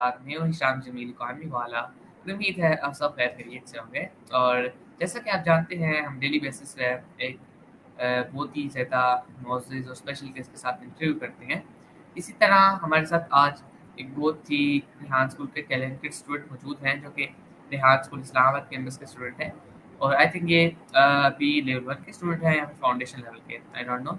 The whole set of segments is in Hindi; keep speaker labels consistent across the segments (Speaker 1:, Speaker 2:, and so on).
Speaker 1: मैं हूँ हिशाम जमील कामी वाला। तो उम्मीद है आप सब खैर खैरियत से होंगे। और जैसा कि आप जानते हैं हम डेली बेसिस पे एक बहुत ही ज़्यादा मुअज़्ज़ज़ और स्पेशल गेस्ट के साथ इंटरव्यू करते हैं। इसी तरह हमारे साथ आज एक बहुत ही रेहान स्कूल के टैलेंटेड स्टूडेंट मौजूद हैं जो कि रेहान स्कूल इस्लामाबाद कैंपस के स्टूडेंट हैं। और आई थिंक ये अभी लेवल 1 के स्टूडेंट हैं या फिर फाउंडेशन लेवल के, आई डोंट नो।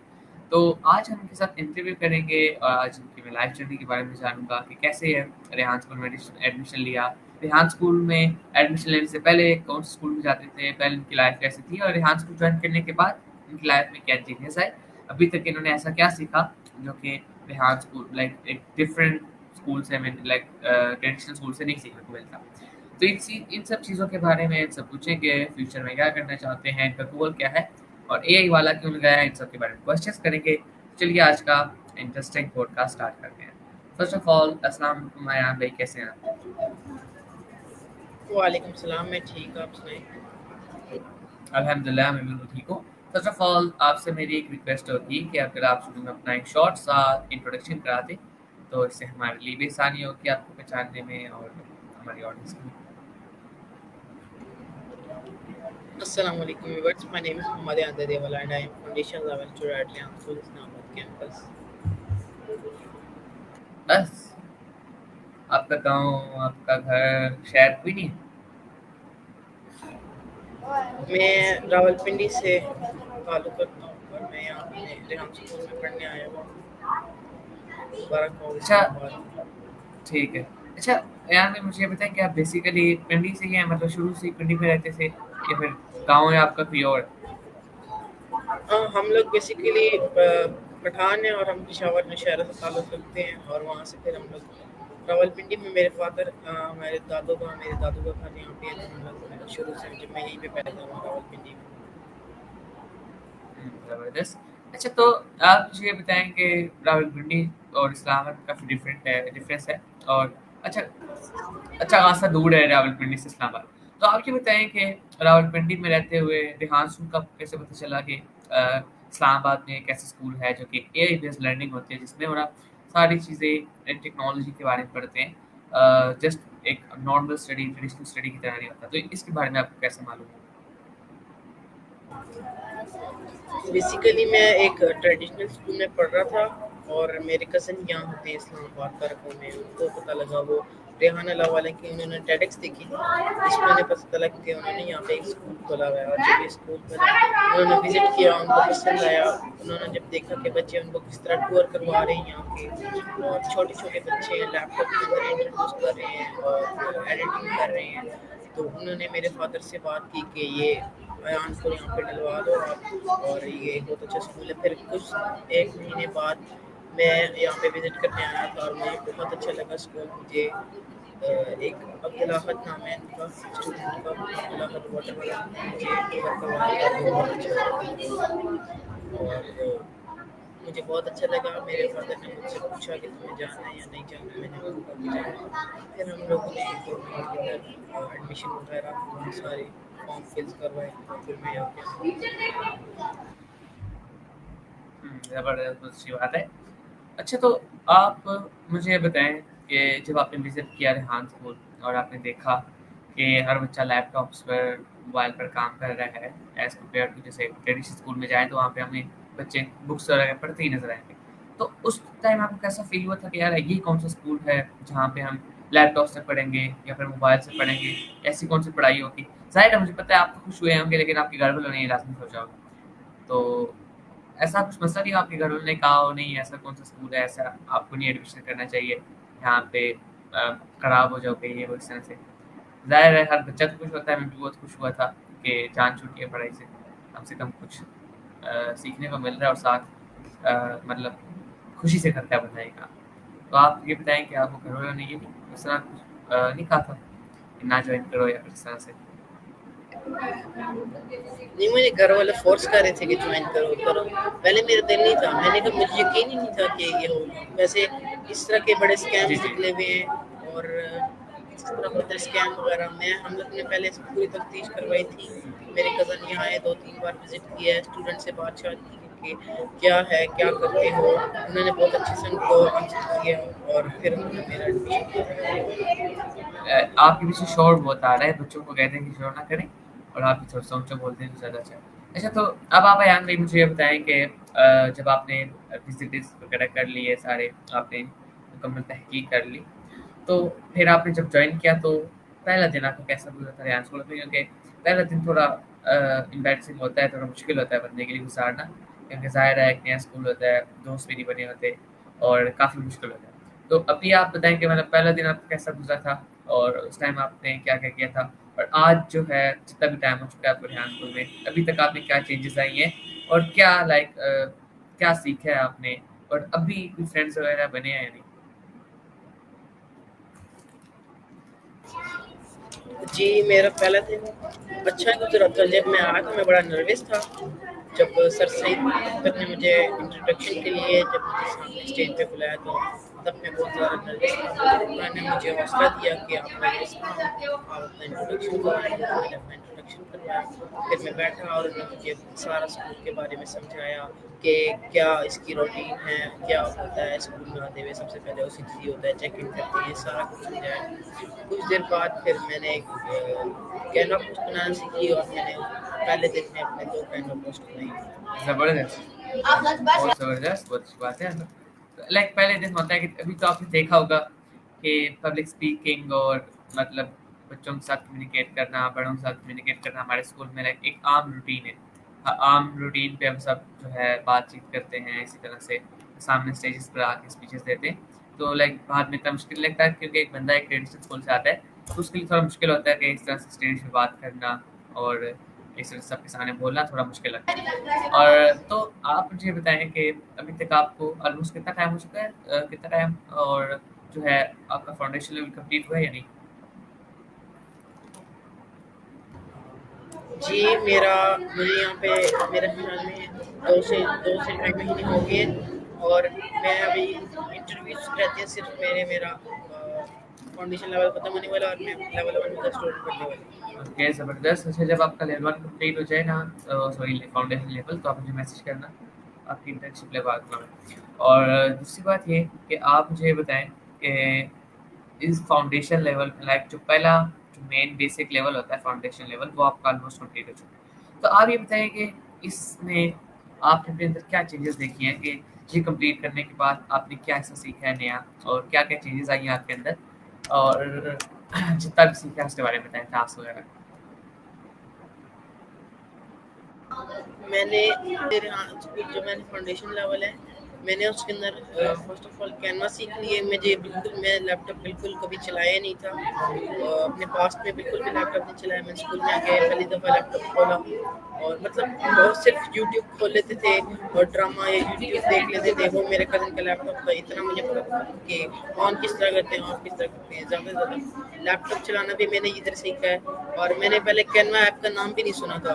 Speaker 1: तो आज हम इनके साथ इंटरव्यू करेंगे और आज इनकी मैं लाइफ जर्नी के बारे में जानूँगा कि कैसे रेहान स्कूल में एडमिशन लिया। रेहान स्कूल में एडमिशन लेने से पहले कौन से स्कूल में जाते थे, पहले इनकी लाइफ कैसी थी और रेहान स्कूल जॉइन करने के बाद इनकी लाइफ में क्या चेंजेस आए। अभी तक इन्होंने ऐसा क्या सीखा जो कि रेहान स्कूल लाइक एक डिफरेंट स्कूल से मीन लाइक ट्रेडिशनल स्कूल से नहीं सीखने को मिलता। तो इन सब चीज़ों के बारे में सब पूछेंगे, फ्यूचर में क्या करना चाहते हैं, इनका गोल क्या है और एआई वाला क्यों लगाया है, इन सब के बारे में क्वेश्चंस करेंगे। चलिए आज का इंटरेस्टिंग पॉडकास्ट स्टार्ट करते हैं। फर्स्ट ऑफ ऑल अस्सलाम वालेकुम अयान भाई, कैसे हैं आप?
Speaker 2: वालेकुम सलाम, मैं ठीक, आप सुनाएँ?
Speaker 1: अल्हम्दुलिल्लाह मैं बिल्कुल ठीक हूँ। फर्स्ट ऑफ ऑल आपसे मेरी एक रिक्वेस्ट होगी कि अगर आप शुरू में अपना एक शॉर्ट सा इंट्रोडक्शन करा दें, तो इससे हमारे लिए भी आसानी होगी आपको पहचानने में और हमारी ऑडियंस को भी।
Speaker 2: Assalamu alaikum viewers, my name is Mohammad Anda Devala and I am foundation level student at Liang School Islamabad campus.
Speaker 1: बस आपका गाँव, आपका घर, शहर कोई नहीं है?
Speaker 2: मैं रावलपिंडी से ताल्लुक़ रखता हूँ और मैं यहाँ पे रेहान स्कूल में पढ़ने आया हूँ, बाराकोट
Speaker 1: अच्छा,
Speaker 2: इस्लामाबाद।
Speaker 1: ठीक है। अच्छा यार मैं मुझे ये बताएँ कि आप बेसिकली पिंडी से ही हैं, मतलब शुरू से ही पिंडी में रहते थे या फिर गाँव है आपका कोई और?
Speaker 2: हम लोग बेसिकली पठान हैं और हम पिशावर नौशहरा से ताल्लुक़ रखते हैं और वहाँ से फिर हम लोग रावलपिंडी में मेरे फादर मेरे दादू का घर यहाँ पे है, तो हम लोग शुरू से जब मैं यहीं पे पैदा हुआ रावलपिंडी में।
Speaker 1: ज़बरदस्त। अच्छा तो आप मुझे ये बताएँ कि रावलपिंडी और इस्लामाबाद काफ़ी डिफरेंस है और अच्छा अच्छा खासा दूर है रावलपिंडी से इस्लामाबाद। तो आप ये बताएँ कि रावलपिंडी में रहते हुए रेहान स्कूल का आपको कैसे पता चला कि इस्लामाबाद में एक ऐसा स्कूल है जो कि एआई बेस्ड लर्निंग होती है जिसमें और आप सारी चीज़ें टेक्नोलॉजी के बारे में पढ़ते हैं। जस्ट एक नॉर्मल स्टडी, ट्रेडिशनल स्टडी की तरह नहीं होता। तो इसके बारे में आपको कैसे मालूम है?
Speaker 2: बेसिकली मैं एक ट्रेडिशनल स्कूल में पढ़ रहा था और मेरे कज़न यहाँ होते हैं इस्लामाबाद बारकों में, उनको पता लगा वो रेहान अल्लाह वाले की उन्होंने टेडेक्स देखी, जिसमें उन्हें पता चला कि उन्होंने यहाँ पे एक स्कूल खोला हुआ है और जब ये स्कूल खोला उन्होंने विज़िट किया, उनको पसंद आया। उन्होंने जब देखा कि बच्चे उनको किस तरह टूर करवा रहे हैं यहाँ के और छोटे-छोटे बच्चे लैपटॉप के अंदर इंट्रोड्यूस कर रहे हैं और एडिटिंग कर रहे हैं, तो उन्होंने मेरे फादर से बात की कि ये अयान को यहाँ पे डलवा दो आप और ये बहुत अच्छा स्कूल है। फिर कुछ 1 महीने बाद मैं यहाँ पे विज़िट करने आया था और मुझे बहुत अच्छा लगा स्कूल। मुझे एक अब्दुल अहद नाम है इनका स्टूडेंट का, अब्दुल अहद वाटर वाला, मुझे टूर करवाया था, वो बहुत अच्छा लगा और मुझे बहुत अच्छा लगा। मेरे फादर ने मुझसे पूछा कि तुम्हें जाना है या नहीं जाना, मैंने उनको कहा कि जाना है। फिर हम लोगों ने गवर्नमेंट के अंदर एडमिशन वगैरह बहुत सारे फॉर्म फिल करवाए, फिर मैं यहाँ पे
Speaker 1: ज़बरदस्त, बहुत अच्छी बात है। अच्छा तो आप मुझे ये बताएँ कि जब आपने विज़िट किया रेहान स्कूल और आपने देखा कि हर बच्चा लैपटॉप्स पर, मोबाइल पर काम कर रहा है एज़ कम्पेयर टू जैसे ट्रेडिशनल स्कूल में जाएँ तो वहाँ पे हमें बच्चे बुक्स वगैरह पढ़ते ही नज़र आएँगे। तो उस टाइम आपको कैसा फ़ील हुआ था कि यार ये कौन-सा स्कूल है जहाँ पे हम लैपटॉप से पढ़ेंगे या फिर मोबाइल से पढ़ेंगे, ऐसी कौन-सी पढ़ाई होगी? ज़ाहिर है मुझे पता है आप तो खुश हुए होंगे लेकिन आपके घर वालों ने ये लाज़मी सोचा होगा। तो ऐसा कुछ मसला नहीं आपके घर वालों ने कहा हो नहीं ऐसा कौन-सा स्कूल है, ऐसा आपको नहीं एडमिशन करना चाहिए, यहाँ पे खराब हो जाओगे ये वो इस तरह से? ज़ाहिर है हर बच्चा तो खुश होता है, मैं भी बहुत खुश हुआ था कि जान छूटी है पढ़ाई से कम कुछ सीखने को मिल रहा है और साथ मतलब खुशी से करता है पढ़ाई का। तो आप ये बताएँ कि आपको घर वालों ने ये नहीं इस तरह कुछ नहीं कहा था कि ना जॉइन करो या फिर इस तरह से?
Speaker 2: नहीं, मुझे घर वाले फ़ोर्स कर रहे थे कि जॉइन करो, करो। पहले मेरा दिल नहीं था, मैंने कहा मुझे यकीन ही नहीं था कि ये होगा। वैसे इस तरह के बड़े
Speaker 1: जी,
Speaker 2: स्कैम्स
Speaker 1: जी।
Speaker 2: निकले हुए हैं और इस तरह होता है स्कैम वगैरह में हम लोग ने पहले इसकी पूरी तफ्तीश करवाई थी। मेरे कज़न यहाँ आए, 2-3 बार विज़िट किया है, स्टूडेंट से बातचीत की कि क्या है, क्या करते हो? उन्होंने बहुत अच्छे से उनको आंसर किया और फिर उन्होंने मेरा एडमिशन किया।
Speaker 1: आपके पीछे शोर बहुत आ रहा है, बच्चों को कहते हैं कि शोर ना करें और आप थोड़ा सा ऊँचा बोलते हैं तो ज़्यादा अच्छा है। अच्छा, तो अब आप अयान भाई मुझे ये बताएँ कि जब आपने विज़िट्स वगैरह कर लिए सारे, आपने मुकम्मल तहकीक कर ली, तो फिर आपने जब जॉइन किया तो पहला दिन आपका कैसा गुज़रा था रेहान स्कूल में? क्योंकि पहला दिन थोड़ा एम्बैरेसिंग होता है, थोड़ा मुश्किल होता है बंदे के लिए गुज़ारना, क्योंकि ज़ाहिर है एक नया स्कूल होता है, दोस्त भी नहीं बने होते और काफ़ी मुश्किल होता है। तो अभी आप बताएँ कि मतलब पहला दिन आपका कैसा गुज़रा था और उस टाइम आपने क्या-क्या किया था? और आज जो है जितना भी टाइम हो चुका है आपको रेहान स्कूल में, अभी तक आपने क्या चेंजेज़ आई हैं और क्या क्या सीखा है आपने? और अभी कोई फ्रेंड्स वगैरह बने हैं या नहीं?
Speaker 2: जी, मेरा पहला दिन अच्छा गुज़रा था। जब मैं आया था मैं बड़ा नर्वस था। जब सर सईद अख्तर ने मुझे इंट्रोडक्शन के लिए जब मुझे सामने स्टेज पे बुलाया तो तब मैं बहुत ज़्यादा नर्वस था। उन्होंने मुझे हौसला दिया कि आप नर्वस ना हों, आप अपना इंट्रोडक्शन करवाएँ। मैंने अपना इंट्रोडक्शन करवाया, फिर मैं बैठा और उन्होंने मुझे सारा स्कूल के बारे में समझाया कि क्या इसकी रूटीन है, क्या होता है स्कूल में आते हुए सबसे पहले ओसीडी होता है, चेक इन करते हैं, सारा कुछ समझाया। कुछ देर बाद फिर मैंने एक कैनवा पोस्ट बनाना सीखी और मैंने पहले दिन में अपने 2 कैनवा पोस्ट बनाई।
Speaker 1: ज़बरदस्त, बहुत ज़बरदस्त, बहुत अच्छी बात है। लाइक पहले दिन होता है कि अभी तो आपने देखा होगा कि पब्लिक स्पीकिंग और मतलब बच्चों के साथ कम्युनिकेट करना, बड़ों के साथ कम्युनिकेट करना हमारे स्कूल में लाइक एक आम रूटीन है। आम रूटीन पे हम सब जो है बातचीत करते हैं, इसी तरह से सामने स्टेजेस पर आके स्पीचेस देते हैं। तो लाइक बाद में इतना मुश्किल लगता है क्योंकि एक बंदा एक ट्रेडिशनल स्कूल से आता है, तो उसके लिए थोड़ा मुश्किल होता है कि इस तरह से स्टेज पे बात करना और इस तरह से सबके सामने बोलना थोड़ा मुश्किल लगता है। और तो आप मुझे बताएँ कि अभी तक आपको ऑलमोस्ट कितना टाइम हो चुका है? कितना टाइम और जो है आपका फाउंडेशन लेवल कंप्लीट हुआ है या नहीं?
Speaker 2: जी, मुझे यहाँ पे मेरे ख़्याल में 2 से ढाई महीने हो गए और मैं अभी इंटरव्यूज़ रहते हैं सिर्फ़ मेरा फाउंडेशन लेवल ख़त्म होने वाला और मैं लेवल 1 का स्टूडेंट बनने वाला हूँ।
Speaker 1: ओके, ज़बरदस्त। अच्छा, जब आपका लेवल 1 कंप्लीट हो जाए ना, सॉरी फाउंडेशन लेवल, तो आप मुझे मैसेज करना, आपकी इंटर्नशिप लगवा दूँगा मैं। और दूसरी बात ये कि आप मुझे ये बताएँ कि इस फाउंडेशन लेवल में लाइक जो पहला जो मेन बेसिक लेवल होता है फाउंडेशन लेवल, वो आपका ऑलमोस्ट कंप्लीट हो चुका है। तो आप ये बताइए कि इसमें आपने अपने अंदर क्या चेंजेस देखी हैं कि ये कंप्लीट करने के बाद आपने क्या ऐसा सीखा है नया और क्या-क्या चेंजेस आई हैं आपके अंदर? और जितना भी सीखा है उसके बारे में बताएँ, टास्क वगैरह?
Speaker 2: मैंने मेरे हाँ, जो मैंने फाउंडेशन लेवल है, मैंने उसके अंदर फ़र्स्ट ऑफ़ ऑल कैनवा सीख ली है। मैं लैपटॉप बिल्कुल कभी चलाया नहीं था। अपने पास्ट में बिल्कुल भी लैपटॉप नहीं चलाया। मैं स्कूल में आके पहली दफ़ा लैपटॉप खोला और मतलब वो सिर्फ़ यूट्यूब खोल लेते थे और ड्रामा या यूट्यूब देख लेते थे। वो मेरे कज़न का लैपटॉप था, इतना मुझे पता था कि ऑन किस तरह करते हैं, ऑफ किस तरह करते हैं। ज़्यादा से ज़्यादा लैपटॉप चलाना भी मैंने इधर सीखा है और मैंने पहले कैनवा ऐप का नाम भी नहीं सुना था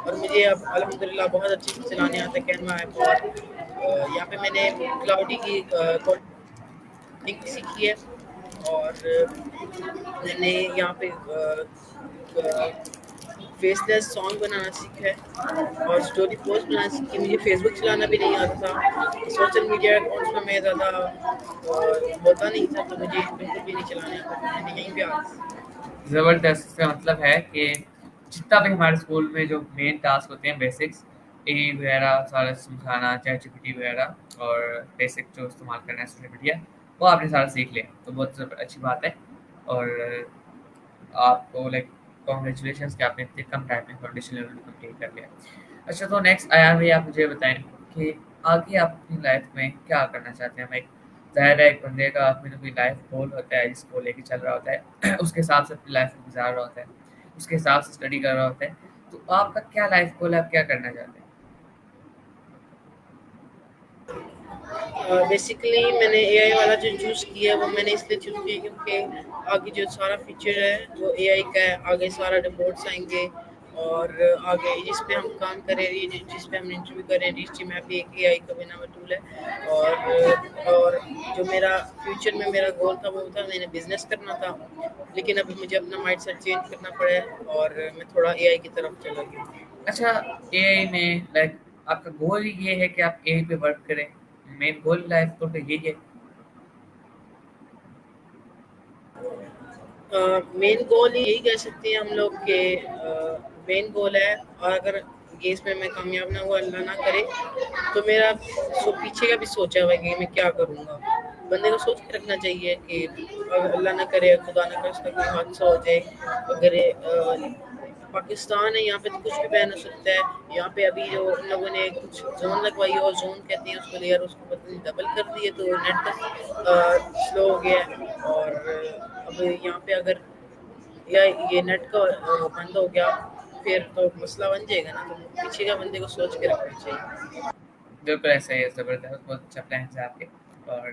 Speaker 2: और मुझे अब अल्हम्दुलिल्लाह बहुत अच्छे से चलाने आता है कैनवा ऐप और यहाँ पे मैंने क्लाउडी की कोडिंग सीखी है और मैंने यहाँ पे फेसलेस सॉन्ग बनाना सीखा है और स्टोरी पोस्ट बनाना सीखी। मुझे फेसबुक चलाना भी नहीं आता था। सोशल मीडिया अकाउंट्स में मैं ज़्यादा होता नहीं था तो मुझे बिल्कुल भी नहीं चलाने आता था। मैंने यहीं पे
Speaker 1: ज़बरदस्त! इसका मतलब है कि जितना भी हमारे स्कूल में जो मेन टास्क होते हैं बेसिक्स, ए वगैरह सारा समझाना, चैटजीपीटी वगैरह और बेसिक जो इस्तेमाल करना है सोशल मीडिया, वो आपने सारा सीख लिया। तो बहुत अच्छी बात है और आपको लाइक कांग्रेचुलेशंस कि आपने इतने कम टाइम में फाउंडेशन लेवल भी कंप्लीट कर लिया। अच्छा, तो नेक्स्ट आया भई आप मुझे बताएँ कि आगे आप अपनी लाइफ़ में क्या करना चाहते हैं? लाइक ज़ाहिर है एक बंदे का अपनी तो कोई लाइफ़ गोल होता है जिसको लेके चल रहा होता है उसके हिसाब से अपनी लाइफ़ को गुज़ार रहा होता है, उसके हिसाब से स्टडी कर रहा होता है। तो आपका क्या लाइफ़ गोल है? आप क्या करना चाहते हैं?
Speaker 2: बेसिकली मैंने एआई वाला जो चूज़ किया है वो मैंने इसलिए चूज़ किया क्योंकि आगे जो सारा फीचर है वो एआई का है। आगे सारा रिपोर्ट्स आएँगे और आगे जिस पे हम काम कर रहे हैं, जिस पे हम इंटरव्यू कर रहे हैं, डिस्ट्री मैप भी एक एआई का बना हुआ टूल है और जो मेरा फ्यूचर में मेरा गोल था वो था मैंने बिज़नेस करना था। लेकिन अभी मुझे अपना माइंडसेट चेंज करना पड़ा है और मैं थोड़ा एआई की तरफ चला गया।
Speaker 1: अच्छा, एआई में लाइक आपका गोल ये है कि आप एआई पे वर्क करें, मेन गोल लाइफ को तो यही है।
Speaker 2: मेन गोल यही कह सकते हैं हम लोग के मेन गोल है। और अगर ये इसमें मैं कामयाब ना हुआ, अल्लाह ना करे, तो मेरा पीछे का भी सोचा हुआ है कि मैं क्या करूँगा। बंदे को सोच के रखना चाहिए कि अगर अल्लाह ना करे, खुदा ना करे, उसका कोई हादसा हो जाए। अगर पाकिस्तान है, यहाँ पे तो कुछ भी बैन हो सकता है। यहाँ पे अभी जो उन लोगों ने कुछ जोन लगवाई है, और जोन कहते हैं उसको, लेयर उसको पता नहीं डबल कर दिए, तो नेट स्लो हो गया है। और अब यहाँ पे अगर या ये नेट का बंद हो गया, फिर तो मसला बन जाएगा ना। तो पीछे का बंदे को सोच के रखना चाहिए।
Speaker 1: बिल्कुल ऐसा ही है, ज़बरदस्त, बहुत अच्छा प्लान है आपके और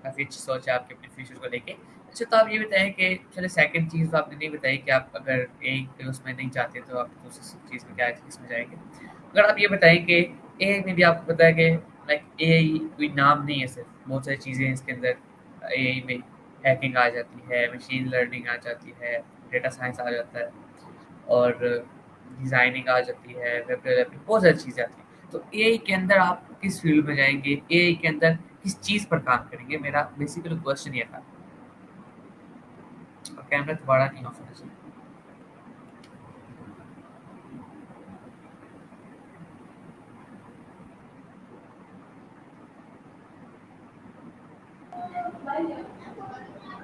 Speaker 1: काफ़ी अच्छी सोच है आपके अपने फ्यूचर को लेके। अच्छा, तो आप ये बताएँ कि चलिए सेकंड चीज़ तो आपने नहीं बताई कि आप अगर एआई के उसमें नहीं जाते तो आप दूसरी चीज़ में क्या इसमें जाएँगे? अगर आप ये बताएँ कि एआई में भी आपको पता है कि लाइक एआई कोई नाम नहीं है सिर्फ़, बहुत सारी चीज़ें हैं इसके अंदर। एआई में हैकिंग आ जाती है, मशीन लर्निंग आ जाती है, डेटा साइंस आ जाता है और डिज़ाइनिंग आ जाती है, वेब डेवलपमेंट, बहुत सारी चीज़ें आती हैं। तो एआई के अंदर आप किस फ़ील्ड में जाएँगे? एआई के अंदर किस चीज़ पर काम करेंगे? मेरा बेसिकली क्वेश्चन ये था। और कैमरा दोबारा नहीं ऑफ होना चाहिए।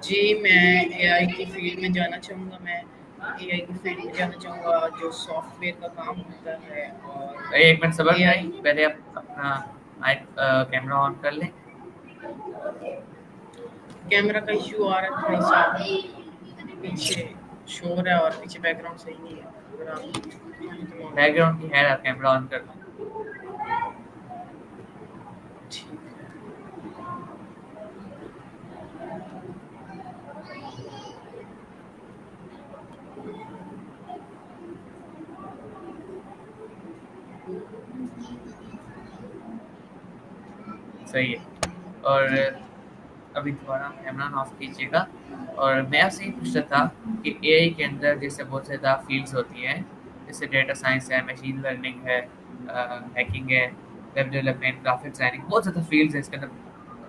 Speaker 2: जी, मैं एआई की फ़ील्ड में जाना चाहूँगा। मैं एआई की फ़ील्ड में जाना चाहूँगा, जो सॉफ्टवेयर का काम होता है। और
Speaker 1: 1 मिनट सब्र करें,
Speaker 2: एआई
Speaker 1: पहले आप अपना माइक कैमरा ऑन कर लें।
Speaker 2: कैमरा का इश्यू आ रहा है थोड़ा-सा, पीछे शोर है और पीछे बैकग्राउंड सही नहीं है। अगर आप चाहें तो ऑन कर
Speaker 1: बैकग्राउंड की
Speaker 2: दें।
Speaker 1: है, आप कैमरा ऑन कर लें।
Speaker 2: ठीक है।
Speaker 1: सही है। और अभी दोबारा कैमरा ऑन ऑफ कीजिएगा। और मैं आपसे ये पूछ रहा था कि एआई के अंदर जैसे बहुत ज़्यादा फ़ील्ड्स होती हैं, जैसे डेटा साइंस है, मशीन लर्निंग है, हैकिंग है, वेब डेवलपमेंट, ग्राफिक डिज़ाइनिंग, बहुत ज़्यादा फ़ील्ड्स हैं इसके अंदर,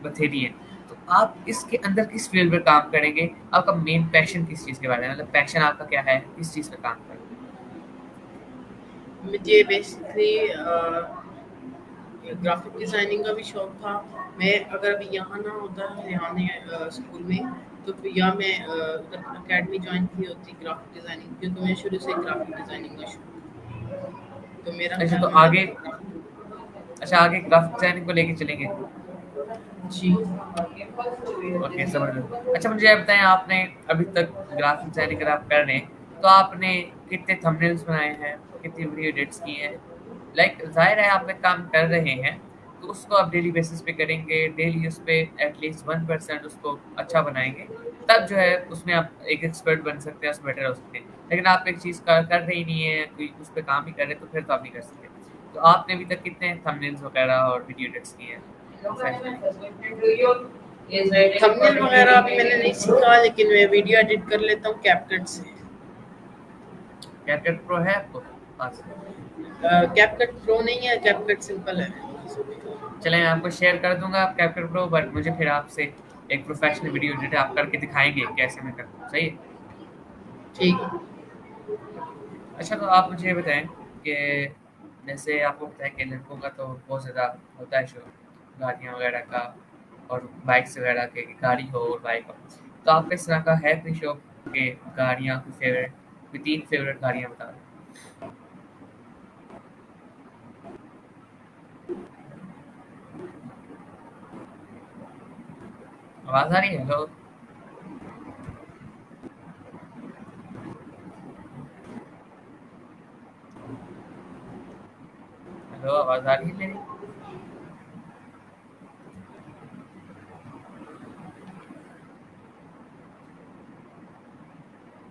Speaker 1: बथेरी हैं। तो आप इसके अंदर किस फ़ील्ड में काम करेंगे? आपका मेन पैशन किस चीज़ के बारे में, मतलब पैशन आपका क्या है? किस चीज़ पे काम करेंगे?
Speaker 2: मुझे बेसिकली ग्राफिक डिज़ाइनिंग का भी शौक था। मैं अगर अभी यहाँ ना होता, यहाँ स्कूल में, तो फिर या मैं उधर अकेडमी जॉइन की होती ग्राफिक डिज़ाइनिंग, क्योंकि मैं शुरू से ग्राफिक डिज़ाइनिंग का शौक। तो मेरा
Speaker 1: अच्छा, तो
Speaker 2: ख्याल मैं
Speaker 1: आगे अच्छा, आगे ग्राफिक डिज़ाइनिंग को लेके चलेंगे?
Speaker 2: जी।
Speaker 1: ओके, समझ गया। अच्छा, मुझे ये बताएँ, आपने अभी तक ग्राफ़िक डिज़ाइनिंग अगर आप कर रहे हैं, तो आपने कितने थंबनेल्स बनाए हैं? कितनी वीडियो एडिट्स की हैं? लाइक ज़ाहिर है आप एक काम कर रहे हैं, तो उसको आप डेली बेसिस पे करेंगे, डेली उस पे एटलीस्ट 1% उसको अच्छा बनाएँगे, तब जो है उसमें आप एक एक्सपर्ट बन सकते हैं, उसमें बेटर हो सकते हैं। लेकिन आप एक चीज़ कर रहे ही नहीं हैं, कोई उस पे काम ही कर रहे हैं, तो फिर तो आप नहीं कर सकते। तो आपने अभी तक कितने थंबनेल्स वगैरह और वीडियो एडिट्स किए हैं प्रोफेशनली?
Speaker 2: थंबनेल वगैरह अभी मैंने नहीं सीखा, लेकिन मैं वीडियो एडिट कर लेता हूँ कैपकट से।
Speaker 1: कैपकट प्रो है आपको पास?
Speaker 2: कैपकट प्रो नहीं है, कैपकट सिंपल है।
Speaker 1: चलें, मैं आपको शेयर कर दूँगा आप कैपकट प्रो, बट मुझे फिर आपसे एक प्रोफ़ेशनल वीडियो एडिट आप करके दिखाएँगे कैसे मैं करता हूँ, सही है?
Speaker 2: ठीक है।
Speaker 1: अच्छा, तो आप मुझे ये बताएँ कि जैसे आपको पता है कि लड़कों का तो बहुत ज़्यादा होता है शौक, गाड़ियाँ वगैरह का और बाइक्स वगैरह के, गाड़ी हो और बाइक हो। तो आपका इस तरह का है कोई शौक कि गाड़ियाँ कोई फ़ेवरेट, कोई 3 फ़ेवरेट गाड़ियाँ बता दें? आवाज़ आ रही है? हेलो? हेलो, आवाज़ आ रही है मेरी?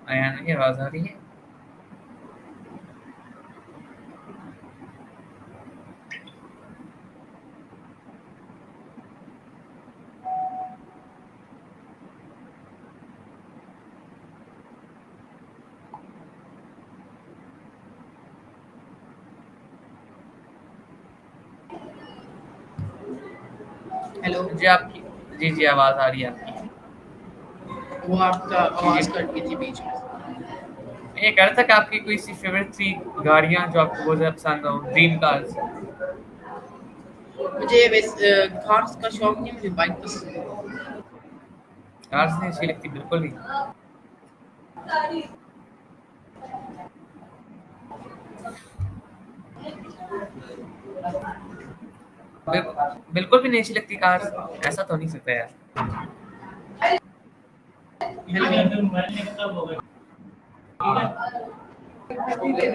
Speaker 1: अयाना की आवाज़ आ रही है?
Speaker 2: हेलो।
Speaker 1: जी, आपकी जी, आवाज़ आ रही है आपकी।
Speaker 2: वो आपका
Speaker 1: जी,
Speaker 2: आवाज़ कट गई थी बीच में।
Speaker 1: ये कह रहा था कि आपकी कोई सी फ़ेवरेट 3 गाड़ियाँ जो आपको बहुत ज़्यादा पसंद हो, ड्रीम कार्स?
Speaker 2: मुझे कार्स का शौक नहीं, मुझे बाइक पसंद है।
Speaker 1: कार्स नहीं अच्छी लगती बिल्कुल भी? बिल्कुल भी नहीं अच्छी लगती कार्स? ऐसा तो नहीं हो सकता यार।
Speaker 2: हेलो।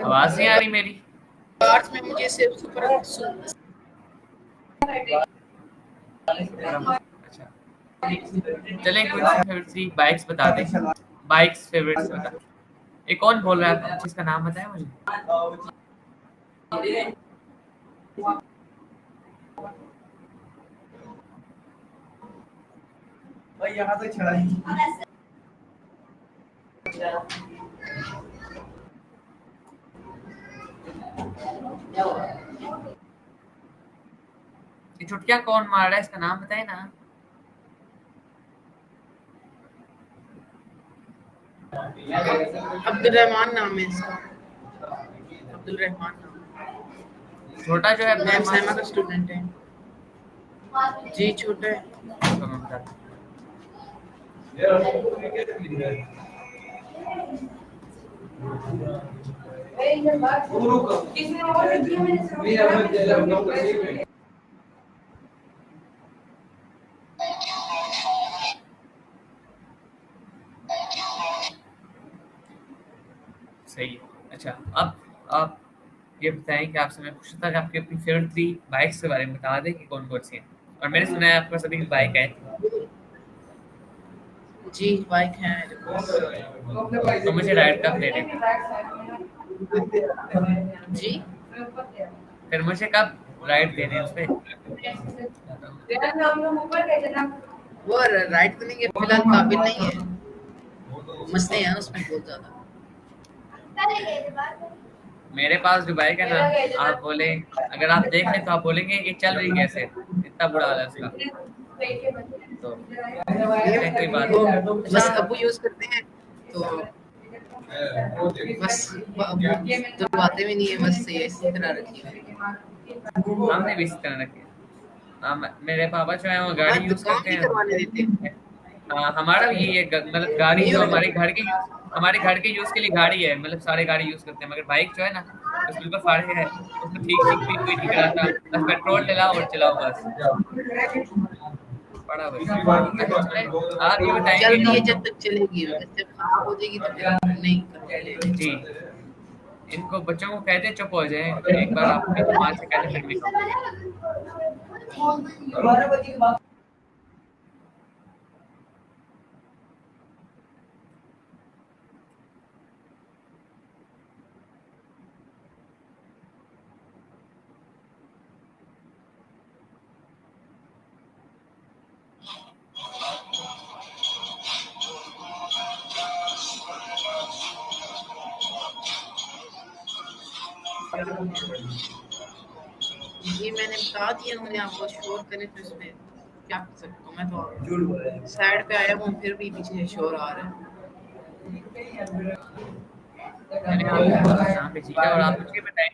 Speaker 1: आवाज़ नहीं आ रही मेरी?
Speaker 2: कार्स में मुझे सिर्फ सुपर
Speaker 1: अच्छा, चलें कोई सी फ़ेवरेट 3 बाइक्स बता दें। बाइक्स फ़ेवरेट्स बता। ये कौन बोल रहा है? आप जिसका नाम बताएँ मुझे?
Speaker 2: भाई यहाँ तो छड़ा ही।
Speaker 1: ये चुटकियाँ कौन मार रहा है? इसका नाम बताएँ ना।
Speaker 2: अब्दुल रहमान नाम है इसका। अब्दुल रहमान नाम।
Speaker 1: छोटा जो है अब्दुल
Speaker 2: मैम
Speaker 1: रहमान।
Speaker 2: सैमा का स्टूडेंट है। जी छोटा है।
Speaker 1: रुको मैं बताता हूँ। सही है। अच्छा, अब आप ये बताएँ कि आपसे मैं पूछा था कि आपकी अपनी फ़ेवरेट 3 बाइक्स के बारे में बता दें कि कौन-कौन सी हैं? और मैंने सुना है आपके पास अभी भी बाइक है।
Speaker 2: जी बाइक है मेरे
Speaker 1: तो
Speaker 2: पास।
Speaker 1: मुझे राइड कब दे रहे हैं?
Speaker 2: जी
Speaker 1: फिर मुझे कब राइड देने हैं उसपे?
Speaker 2: वो राइड करने के फिलहाल काबिल नहीं है। मसले हैं उसमें बहुत ज्यादा।
Speaker 1: मेरे पास जो बाइक है ना, आप बोले अगर आप देख लें तो आप बोलेंगे कि चल रही कैसे? इतना बुरा हाल है उसका। तो चलिए कोई बात
Speaker 2: वो
Speaker 1: नहीं।
Speaker 2: बस
Speaker 1: अच्छा,
Speaker 2: अबू यूज करते हैं तो बस अबू तो बातें भी नहीं है, बस ये इसी तरह रखी हुई है।
Speaker 1: हमने भी इसी तरह रखे हैं। मेरे पापा जो है वो
Speaker 2: हाँ
Speaker 1: गाड़ी
Speaker 2: तो
Speaker 1: यूज़
Speaker 2: काम
Speaker 1: करते
Speaker 2: नहीं
Speaker 1: हैं।
Speaker 2: करवाने देते।
Speaker 1: हमारा भी यही है मतलब गाड़ी
Speaker 2: ये
Speaker 1: जो
Speaker 2: वाला
Speaker 1: हमारे घर के यूज़ के लिए गाड़ी है, मतलब सारे गाड़ी यूज़ करते हैं, मगर बाइक जो है ना, बस बिल्कुल फाड़े है। उसको ठीक-ठीक भी कोई नहीं कराता, बस पेट्रोल डलाओ और चलाओ बस। पड़ा बस। अच्छा चलें, आप ये
Speaker 2: चल
Speaker 1: बताएँगे
Speaker 2: रही है
Speaker 1: कि
Speaker 2: जब तक चलेगी, जब खराब हो जाएगी तो फिर नहीं
Speaker 1: जी,
Speaker 2: करवाने।
Speaker 1: इनको बच्चों को कह दें चुप हो जाएँ, एक बार आप इनको माँ से कह दें फिर भी चुप।
Speaker 2: ये मैंने बता दिया, उन्हें आपको शोर करे तो इसमें क्या कर सकता हूँ मैं, तो साइड पे आया हूँ फिर भी पीछे शोर आ रहा है।
Speaker 1: चलिए आप यहाँ पे ठीक है और आप मुझे बताएँ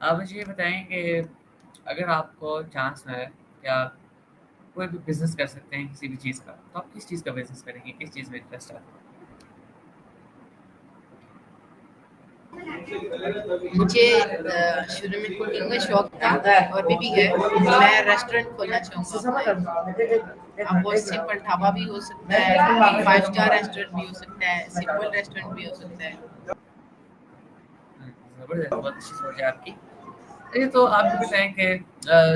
Speaker 1: आप मुझे ये बताएँ कि अगर आपको चांस है कि आप कोई भी बिज़नेस कर सकते हैं किसी भी चीज़ का, तो आप किस चीज़ का बिज़नेस करेंगे? किस चीज़ में इंटरेस्ट है आपको?
Speaker 2: मुझे शुरू में कुकिंग का शौक था और अभी भी है। मैं रेस्टोरेंट खोलना चाहूँगा। अब वो सिंपल ढाबा भी हो सकता है, 5 स्टार रेस्टोरेंट भी हो सकता है, सिंपल रेस्टोरेंट भी हो सकता है।
Speaker 1: ज़बरदस्त, बहुत अच्छी सोच है आपकी। चलिए तो आप भी बताएँ कि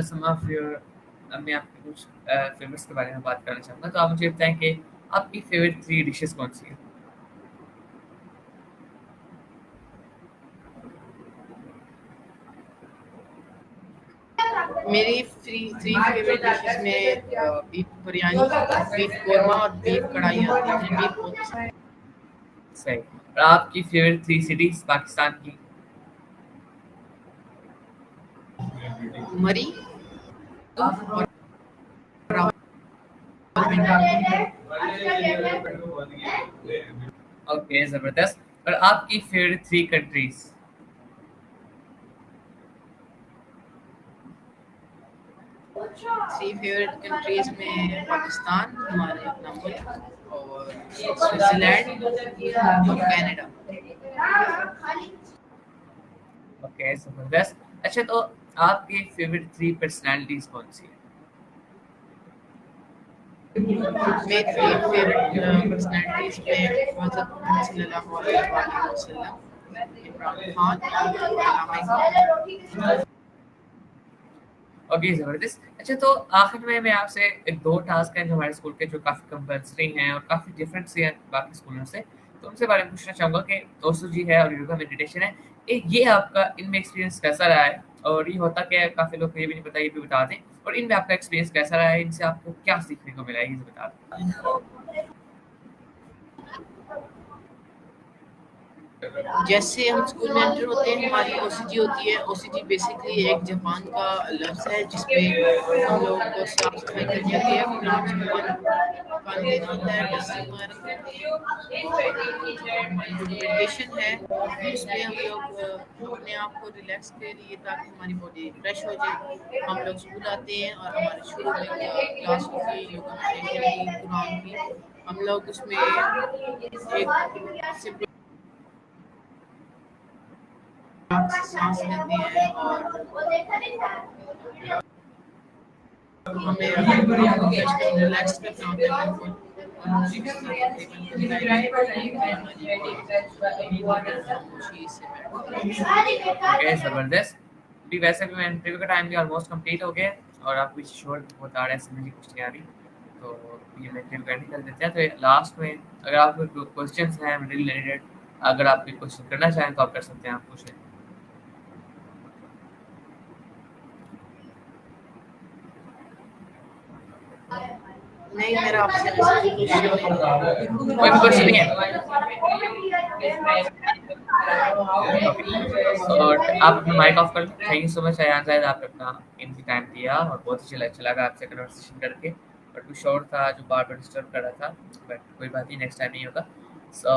Speaker 1: सम ऑफ योर अब मैं आपके कुछ फ़ेवरेट्स के बारे में बात करना चाहूँगा, तो आप मुझे बताएँ कि आपकी फ़ेवरेट 3 डिशेज़ कौन-सी हैं?
Speaker 2: मेरी थ्री फेवरेट डिशेस में बीफ बिरयानी, बीफ कोरमा और बीफ कढ़ाई आती है। मुझे बीफ बहुत पसंद है।
Speaker 1: सही। और आपकी फ़ेवरेट 3 सिटीज़ पाकिस्तान की?
Speaker 2: मरी और रावलपिंडी।
Speaker 1: ओके, ज़बरदस्त। और आपकी favourite 3 countries?
Speaker 2: Three favourite countries में पाकिस्तान, हमारे अपना मुल्क, और स्विट्जरलैंड और कनाडा।
Speaker 1: ओके, ज़बरदस्त। अच्छा, तो आपकी फ़ेवरेट 3 पर्सनैलिटीज़ कौन-सी हैं?
Speaker 2: मेरी थ्री फेवरेट पर्सनैलिटीज में हज़रत मोहम्मद सल्लल्लाहु अलैहि वसल्लम, इमरान खान और अल्लामा इकबाल।
Speaker 1: ओके, ज़बरदस्त। अच्छा, तो आखिर में मैं आपसे एक 2 टास्क हैं जो हमारे स्कूल के जो काफ़ी कंपल्सरी हैं और काफ़ी डिफरेंट से हैं बाकी स्कूलों से। तो उनसे बारे में पूछना चाहूँगा कि ओसु जी है और योगा मेडिटेशन है, ये आपका इनमें एक्सपीरियंस कैसा रहा है? और ये होता क्या है? काफ़ी लोग को ये भी नहीं पता, ये भी बता दें। और इनमें आपका एक्सपीरियंस कैसा रहा है? इनसे आपको क्या सीखने को मिला है? ये बता दें।
Speaker 2: जैसे हम स्कूल में एंटर होते हैं, हमारी ओसीजी होती है। ओसीजी बेसिकली एक जापान का लफ्ज़ है जिसपे हम लोगों को साफ सफाई करनी होती है, प्लांट्स में पानी देना होता है, डस्टिंग वगैरह करनी होती है। और हमारी जो मेडिटेशन है उसमें हम लोग अपने आप को रिलैक्स के लिए, ताकि हमारी बॉडी फ्रेश हो जाए। हम लोग स्कूल आते हैं और हमारे शुरू में क्लास होती है योगा मेडिटेशन की, कुरान की। हम लोग उसमें एक सिंपल सांस लेते हैं और हमें रिलैक्स करना होता है बिल्कुल। और हम एक साथ तकरीबन खामोशी से
Speaker 1: ओके,
Speaker 2: बैठ।
Speaker 1: ज़बरदस्त। अभी वैसे भी मैं इंटरव्यू का टाइम भी ऑलमोस्ट कंप्लीट हो गया है और आपको श्योर बता रहा है, समझ में कुछ नहीं आ रही। तो ये मैं इंटरव्यू का एंड कर देते हैं। तो लास्ट में अगर आपको कोई क्वेश्चंस हैं रिलेटेड, अगर आप कोई क्वेश्चन करना चाहें तो आप कर सकते हैं, आप पूछ लें।
Speaker 2: नहीं, मेरा आपसे वैसे कोई क्वेश्चन
Speaker 1: कोई भी क्वेश्चन नहीं है? और आप अपना माइक ऑफ कर लें। Thank you so much Ayaan Zahid, आपने अपना कीमती टाइम दिया और बहुत अच्छा लगा आपसे कन्वर्सेशन करके। बट कुछ और था जो बार-बार डिस्टर्ब कर रहा था, बट कोई बात नहीं, नेक्स्ट टाइम नहीं होगा। So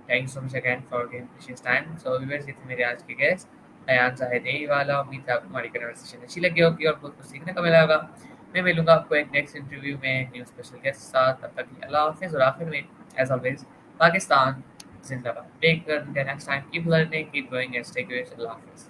Speaker 1: thank you so much again for giving precious time. So viewers, ये थे मेरे आज के गेस्ट अयान ज़ाहिद यही वाला। उम्मीद है आपको हमारी कन्वर्सेशन अच्छी लगी होगी और बहुत कुछ सीखने को मिला होगा। मैं मिलूँगा आपको एक नेक्स्ट इंटरव्यू में न्यू स्पेशल गेस्ट के साथ। तब तक के लिए अल्लाह हाफ़िज़। और आखिर में एज़ ऑलवेज़ पाकिस्तान ज़िंदाबाद। Take care, until next time, keep learning, keep growing and stay curious. Allah Hafiz.